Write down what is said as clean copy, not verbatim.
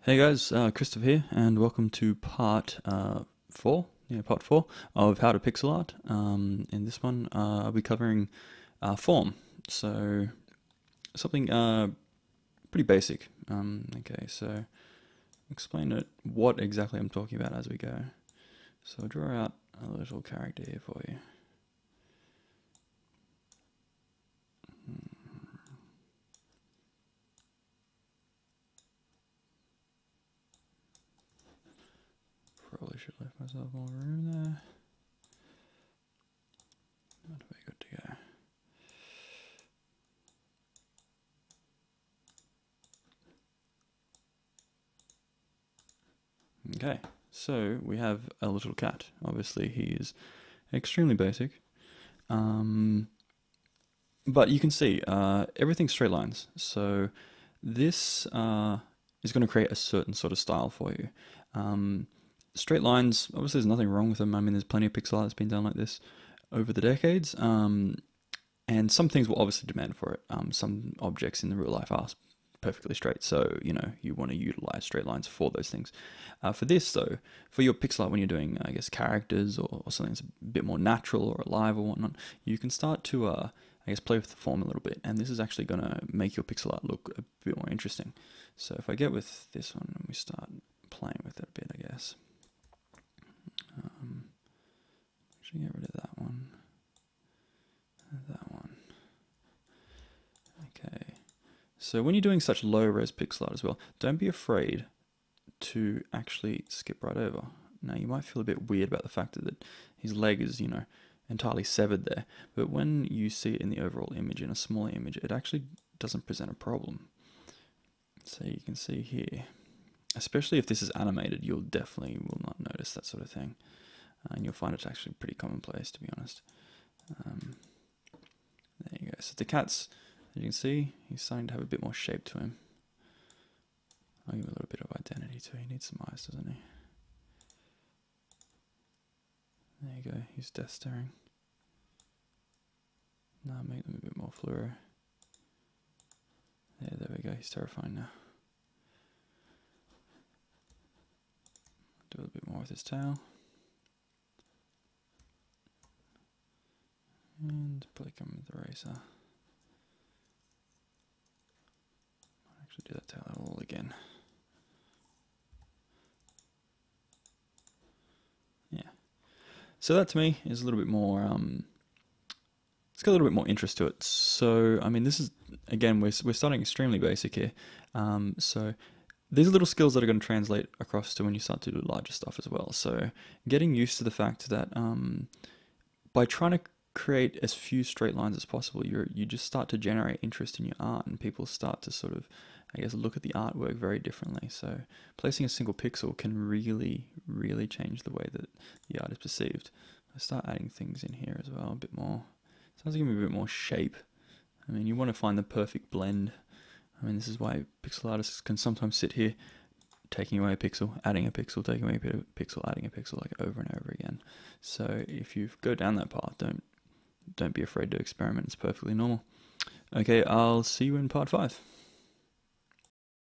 Hey guys, Christopher here, and welcome to part four. Part four of how to pixel art. In this one, I'll be covering form, so something pretty basic. Okay, so explain what exactly I'm talking about as we go. So I'll draw out a little character here for you. Probably should leave myself more room there. Not very good to go. Okay, so we have a little cat. Obviously, he is extremely basic. But you can see everything's straight lines. So this is going to create a certain sort of style for you. Straight lines, obviously there's nothing wrong with them. I mean, there's plenty of pixel art that's been done like this over the decades. And some things will obviously demand for it. Some objects in the real life are perfectly straight, so you want to utilize straight lines for those things. For this though, for your pixel art when you're doing, I guess, characters or something that's a bit more natural or alive or whatnot, you can start to, I guess, play with the form a little bit, and this is actually going to make your pixel art look a bit more interesting. So if I get with this one and we start playing with it a bit, I guess. Should get rid of that one. And that one. Okay. So when you're doing such low res pixel art as well, don't be afraid to actually skip right over. Now you might feel a bit weird about the fact that his leg is, entirely severed there, but when you see it in the overall image, in a smaller image, it actually doesn't present a problem. So you can see here, especially if this is animated, you'll definitely will not notice that sort of thing. And you'll find it's actually pretty commonplace, to be honest. There you go. So the cat's, as you can see, he's starting to have a bit more shape to him. I'll give him a little bit of identity too. He needs some eyes, doesn't he? There you go. He's death staring. Now make them a bit more fluoro. Yeah, there we go. He's terrifying now. Do a little bit more with his tail. And probably come with the eraser. I'll actually do that tail all again. Yeah. So that to me is a little bit more, it's got a little bit more interest to it. So, I mean, this is, again, we're starting extremely basic here. So these are little skills that are going to translate across to when you start to do larger stuff as well. So getting used to the fact that by trying to create as few straight lines as possible, you just start to generate interest in your art, and people start to sort of, I guess, look at the artwork very differently. So placing a single pixel can really, really change the way that the art is perceived. I start adding things in here as well, a bit more. Starts to give me a bit more shape. I mean, you want to find the perfect blend. I mean, this is why pixel artists can sometimes sit here taking away a pixel, adding a pixel, taking away a pixel, adding a pixel, like over and over again. So if you go down that path, don't be afraid to experiment. It's perfectly normal. Okay, I'll see you in part 5.